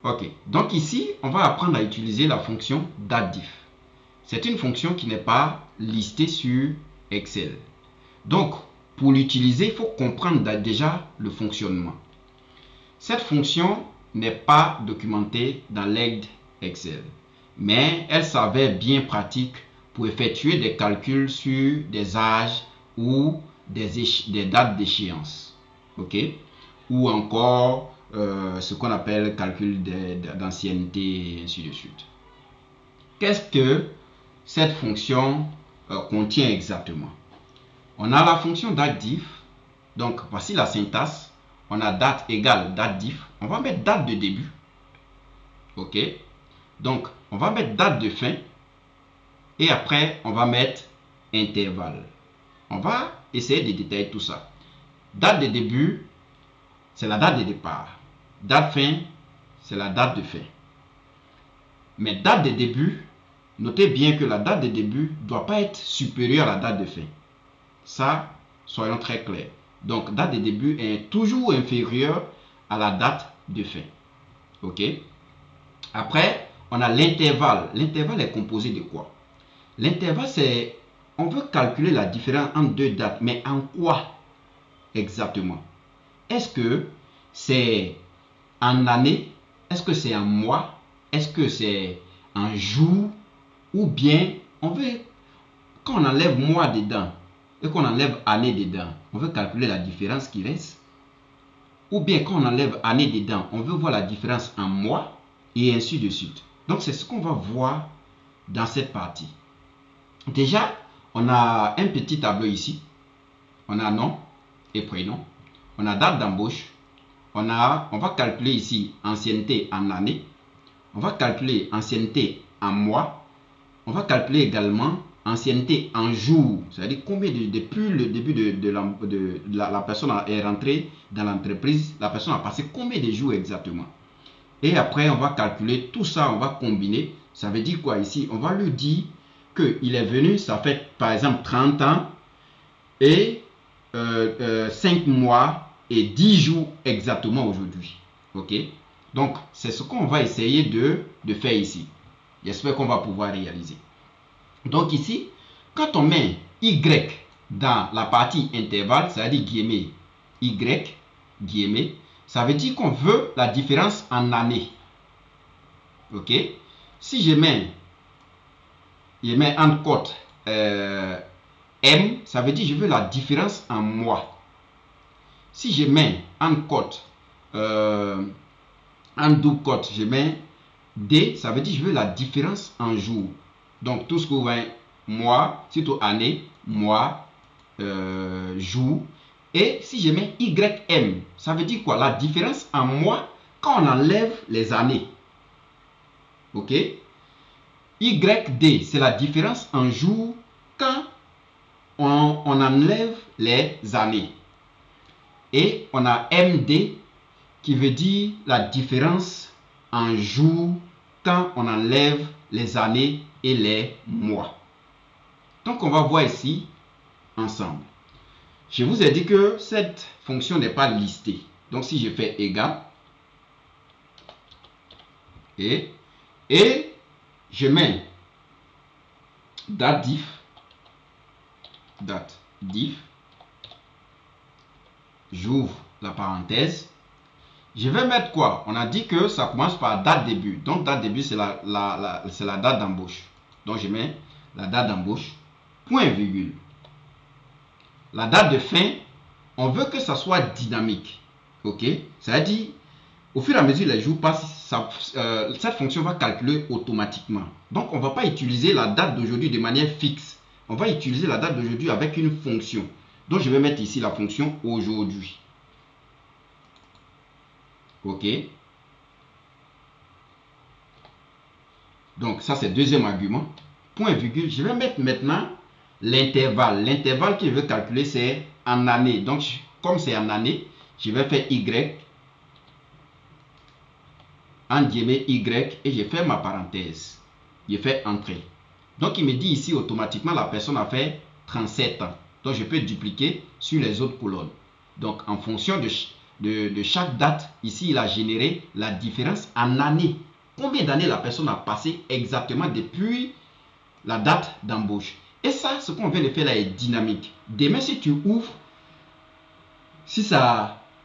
Ok, donc ici, on va apprendre à utiliser la fonction datediff. C'est une fonction qui n'est pas listée sur Excel. Donc, pour l'utiliser, il faut comprendre déjà le fonctionnement. Cette fonction n'est pas documentée dans l'aide Excel, mais elle s'avère bien pratique pour effectuer des calculs sur des âges ou des dates d'échéance. Ok? Ou encore ce qu'on appelle calcul d'ancienneté et ainsi de suite. Qu'est-ce que cette fonction contient exactement? On a la fonction datediff. Donc voici la syntaxe. On a date égale datediff. On va mettre date de début. Ok. Donc on va mettre date de fin. Et après on va mettre intervalle. On va essayer de détailler tout ça. Date de début, c'est la date de départ. Date fin, c'est la date de fin. Mais date de début, notez bien que la date de début ne doit pas être supérieure à la date de fin. Ça, soyons très clairs. Donc, date de début est toujours inférieure à la date de fin. OK? Après, on a l'intervalle. L'intervalle est composé de quoi? L'intervalle, c'est... On veut calculer la différence entre deux dates. Mais en quoi exactement? Est-ce que c'est en année? Est-ce que c'est en mois? Est-ce que c'est en jour? Ou bien, on veut... Quand on enlève mois dedans et qu'on enlève année dedans, on veut calculer la différence qui reste. Ou bien quand on enlève année dedans, on veut voir la différence en mois et ainsi de suite. Donc c'est ce qu'on va voir dans cette partie. Déjà, on a un petit tableau ici. On a nom et prénom. On a date d'embauche. On va calculer ici ancienneté en année. On va calculer ancienneté en mois. On va calculer également ancienneté en jour, c'est-à-dire combien depuis le début de la personne est rentrée dans l'entreprise, la personne a passé combien de jours exactement. Et après, on va calculer tout ça, on va combiner. Ça veut dire quoi ici? On va lui dire qu'il est venu, ça fait par exemple 30 ans et 5 mois et 10 jours exactement aujourd'hui. Ok? Donc, c'est ce qu'on va essayer de faire ici. J'espère qu'on va pouvoir réaliser. Donc ici, quand on met Y dans la partie intervalle, c'est-à-dire guillemets, Y, guillemets, ça veut dire qu'on veut la différence en année. Ok? Si je mets en cote M, ça veut dire que je veux la différence en mois. Si je mets en cote, en double cote, je mets D, ça veut dire que je veux la différence en jour. Donc tout ce que vous voyez, mois, surtout année, mois, jour. Et si je mets YM, ça veut dire quoi? La différence en mois quand on enlève les années. Ok? YD, c'est la différence en jour quand on enlève les années. Et on a MD qui veut dire la différence en jour quand on enlève les années et les mois. Donc on va voir ici ensemble. Je vous ai dit que cette fonction n'est pas listée. Donc si je fais égal et je mets datediff, j'ouvre la parenthèse. Je vais mettre quoi? On a dit que ça commence par date début. Donc date début, c'est la date d'embauche. Donc je mets la date d'embauche, point virgule. La date de fin, on veut que ça soit dynamique. Ok? C'est-à-dire, au fur et à mesure que les jours passent, cette fonction va calculer automatiquement. Donc on ne va pas utiliser la date d'aujourd'hui de manière fixe. On va utiliser la date d'aujourd'hui avec une fonction. Donc je vais mettre ici la fonction aujourd'hui. Ok? Donc ça c'est deuxième argument. Point virgule. Je vais mettre maintenant l'intervalle. L'intervalle que je veux calculer c'est en année. Donc comme c'est en année, je vais faire Y en guillemets Y et je fais ma parenthèse. Je fais entrée. Donc il me dit ici automatiquement la personne a fait 37 ans. Donc je peux dupliquer sur les autres colonnes. Donc en fonction de chaque date, ici, il a généré la différence en années. Combien d'années la personne a passé exactement depuis la date d'embauche. Et ça, ce qu'on vient de faire là est dynamique. Demain, si tu ouvres,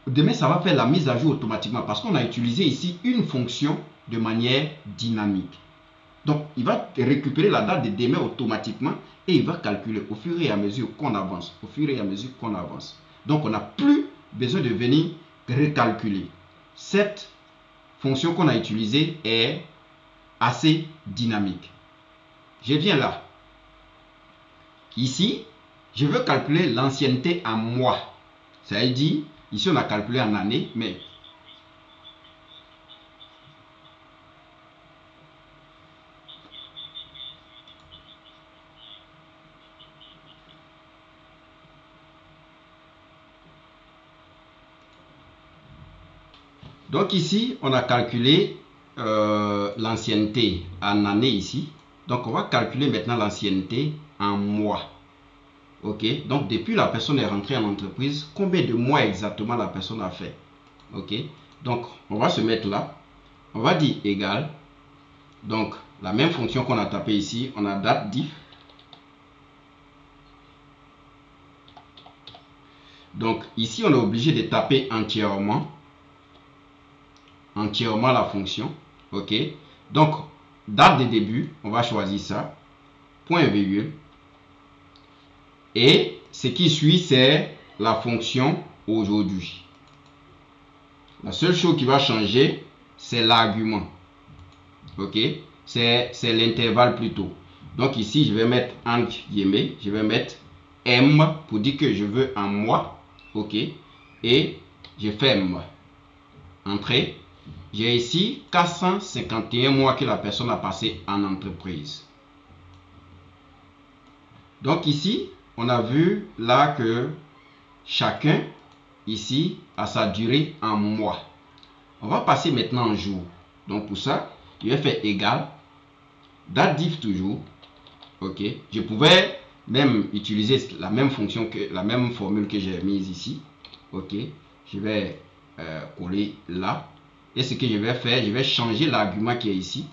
demain, ça va faire la mise à jour automatiquement parce qu'on a utilisé ici une fonction de manière dynamique. Donc, il va récupérer la date de demain automatiquement et il va calculer au fur et à mesure qu'on avance. Au fur et à mesure qu'on avance. Donc, on n'a plus besoin de venir recalculer. Cette fonction qu'on a utilisée est assez dynamique. Je viens là. Ici, je veux calculer l'ancienneté en mois. Ça veut dire, ici on a calculé en année, mais donc ici, on a calculé l'ancienneté en année ici. Donc, on va calculer maintenant l'ancienneté en mois. Ok, donc depuis la personne est rentrée en entreprise, combien de mois exactement la personne a fait? Ok, donc on va se mettre là. On va dire égal. Donc, la même fonction qu'on a tapé ici, on a date diff. Donc, ici, on est obligé de taper entièrement la fonction. Ok, donc date de début, on va choisir ça, point virgule, et ce qui suit c'est la fonction aujourd'hui. La seule chose qui va changer c'est l'argument. Ok, c'est l'intervalle plutôt. Donc ici je vais mettre entre guillemets, je vais mettre M pour dire que je veux un mois. Ok, et je ferme. Entrée. J'ai ici 451 mois que la personne a passé en entreprise. Donc ici, on a vu là que chacun ici a sa durée en mois. On va passer maintenant en jours. Donc pour ça, je vais faire égal, date diff toujours. Ok, je pouvais même utiliser la même fonction que la même formule que j'ai mise ici. Ok, je vais coller là. Et ce que je vais faire, je vais changer l'argument qui est ici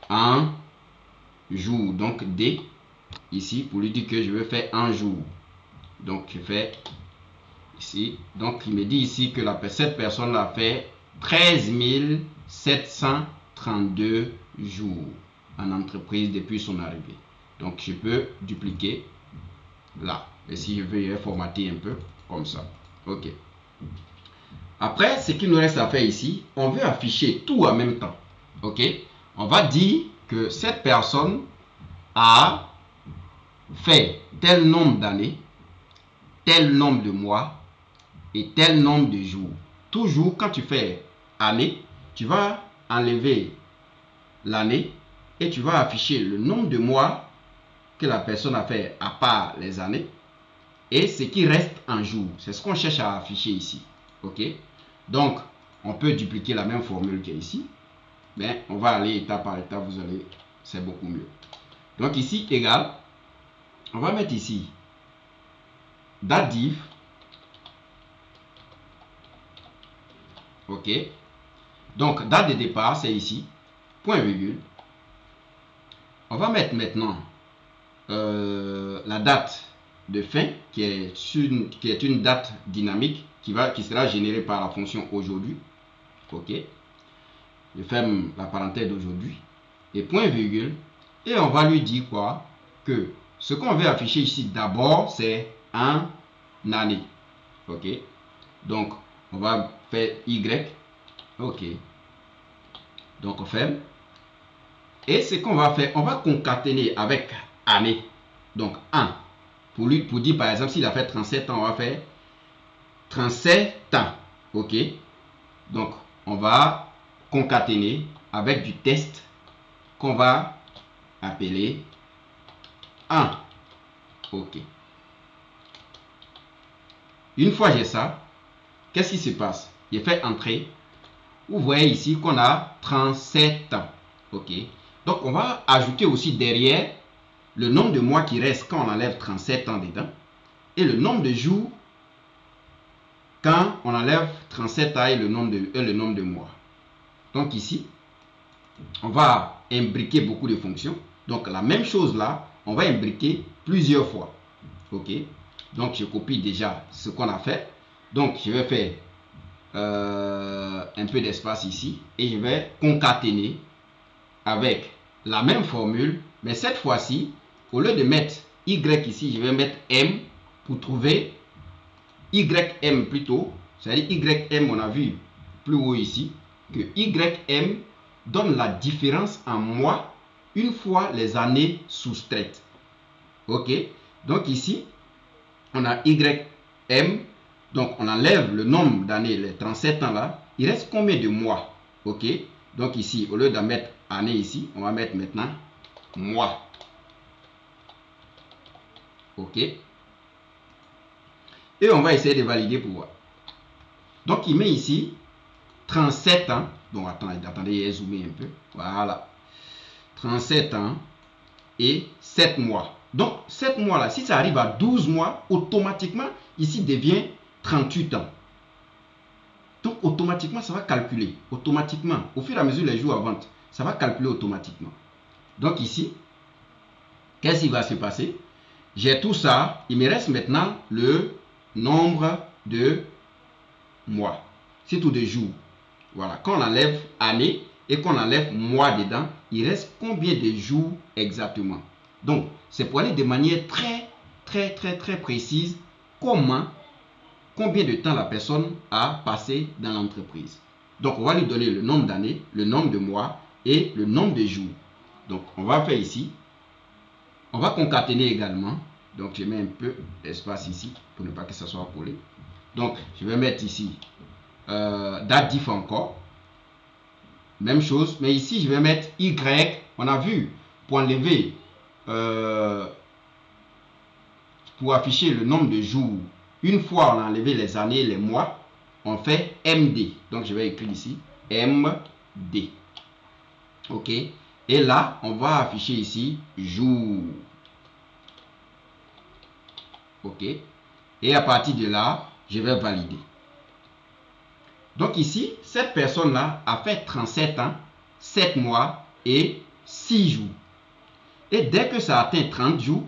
en jour. Donc D ici pour lui dire que je veux faire un jour. Donc je fais ici. Donc il me dit ici que cette personne a fait 13 732 jours en entreprise depuis son arrivée. Donc je peux dupliquer là. Et si je veux, je vais formater un peu comme ça. Ok. Après, ce qu'il nous reste à faire ici, on veut afficher tout en même temps. Ok. On va dire que cette personne a fait tel nombre d'années, tel nombre de mois et tel nombre de jours. Toujours quand tu fais année, tu vas enlever l'année et tu vas afficher le nombre de mois que la personne a fait à part les années et ce qui reste en jours. C'est ce qu'on cherche à afficher ici. Ok, donc on peut dupliquer la même formule qui est ici, mais on va aller étape par étape. Vous allez, c'est beaucoup mieux. Donc ici égal, on va mettre ici date diff. Ok, donc date de départ c'est ici, point virgule. On va mettre maintenant la date de fin qui est une date dynamique qui sera générée par la fonction aujourd'hui. Ok, je ferme la parenthèse d'aujourd'hui et point virgule, et on va lui dire quoi? Que ce qu'on veut afficher ici d'abord c'est en année. Ok, donc on va faire Y. Ok, donc on ferme. Et ce qu'on va faire, on va concaténer avec année. Donc 1. Pour dire par exemple, s'il a fait 37 ans, on va faire 37 ans. Ok. Donc on va concaténer avec du test qu'on va appeler 1. Ok. Une fois j'ai ça, qu'est-ce qui se passe? J'ai fait entrer. Vous voyez ici qu'on a 37 ans. Ok. Donc on va ajouter aussi derrière le nombre de mois qui reste quand on enlève 37 ans dedans et le nombre de jours quand on enlève 37A et le nombre de mois. Donc ici, on va imbriquer beaucoup de fonctions. Donc la même chose là, on va imbriquer plusieurs fois. Ok. Donc je copie déjà ce qu'on a fait. Donc je vais faire un peu d'espace ici et je vais concaténer avec la même formule, mais cette fois-ci, au lieu de mettre Y ici, je vais mettre M pour trouver YM plutôt. C'est-à-dire YM, on a vu plus haut ici, que YM donne la différence en mois une fois les années soustraites. Ok. Donc ici, on a YM. Donc on enlève le nombre d'années, les 37 ans là. Il reste combien de mois? Ok. Donc ici, au lieu de mettre année ici, on va mettre maintenant mois. Ok. Et on va essayer de valider pour voir. Donc il met ici 37 ans. Donc attendez, il est zoomé un peu. Voilà. 37 ans et 7 mois. Donc 7 mois là, si ça arrive à 12 mois, automatiquement, ici devient 38 ans. Donc automatiquement, ça va calculer. Automatiquement, au fur et à mesure les jours avancent, ça va calculer automatiquement. Donc ici, qu'est-ce qui va se passer? J'ai tout ça. Il me reste maintenant le nombre de mois. C'est tout de jours. Voilà. Quand on enlève année et qu'on enlève mois dedans, il reste combien de jours exactement? Donc, c'est pour aller de manière très précise combien de temps la personne a passé dans l'entreprise. Donc, on va lui donner le nombre d'années, le nombre de mois et le nombre de jours. Donc, on va faire ici. On va concaténer également. Donc, je mets un peu d'espace ici pour ne pas que ça soit collé. Donc, je vais mettre ici date diff encore. Même chose. Mais ici, je vais mettre Y. On a vu pour enlever, pour afficher le nombre de jours. Une fois on a enlevé les années, les mois, on fait MD. Donc, je vais écrire ici MD. OK. Et là, on va afficher ici jour. OK. Et à partir de là, je vais valider. Donc ici, cette personne-là a fait 37 ans, 7 mois et 6 jours. Et dès que ça atteint 30 jours,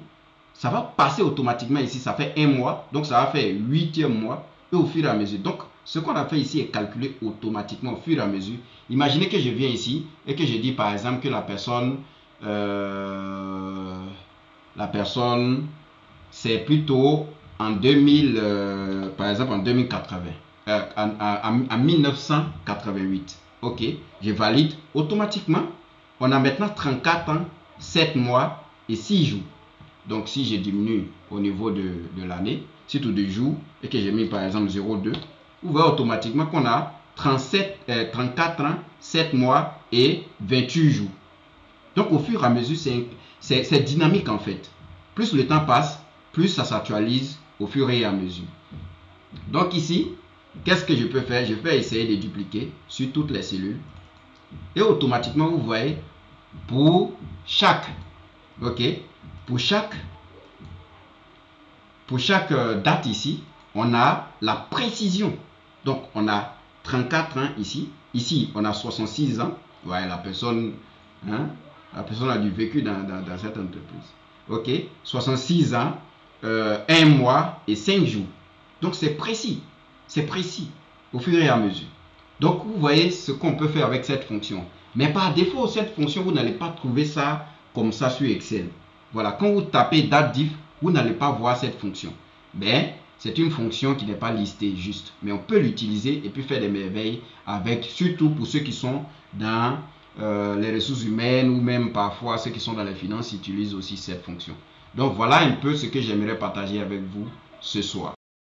ça va passer automatiquement ici. Ça fait 1 mois, donc ça va faire 8e mois. Et au fur et à mesure. Donc, ce qu'on a fait ici est calculé automatiquement au fur et à mesure. Imaginez que je viens ici et que je dis par exemple que la personne, c'est plutôt en 2000, par exemple en 2080, en 1988. Ok, je valide automatiquement. On a maintenant 34 ans, 7 mois et 6 jours. Donc si je diminue au niveau de l'année, surtout de jours, et que j'ai mis par exemple 0,2, vous voyez automatiquement qu'on a 34 ans, 7 mois et 28 jours. Donc au fur et à mesure, c'est dynamique en fait. Plus le temps passe, plus ça s'actualise au fur et à mesure. Donc ici, qu'est-ce que je peux faire? Je peux essayer de dupliquer sur toutes les cellules. Et automatiquement, vous voyez, pour chaque, ok, pour chaque date ici, on a la précision. Donc, on a 34 ans ici. Ici, on a 66 ans. Ouais, la personne a du vécu dans cette entreprise. Ok, 66 ans, 1 mois et 5 jours. Donc, c'est précis. C'est précis au fur et à mesure. Donc, vous voyez ce qu'on peut faire avec cette fonction. Mais par défaut, cette fonction, vous n'allez pas trouver ça comme ça sur Excel. Voilà, quand vous tapez date diff, vous n'allez pas voir cette fonction. Mais c'est une fonction qui n'est pas listée juste. Mais on peut l'utiliser et puis faire des merveilles avec, surtout pour ceux qui sont dans les ressources humaines ou même parfois ceux qui sont dans les finances utilisent aussi cette fonction. Donc voilà un peu ce que j'aimerais partager avec vous ce soir.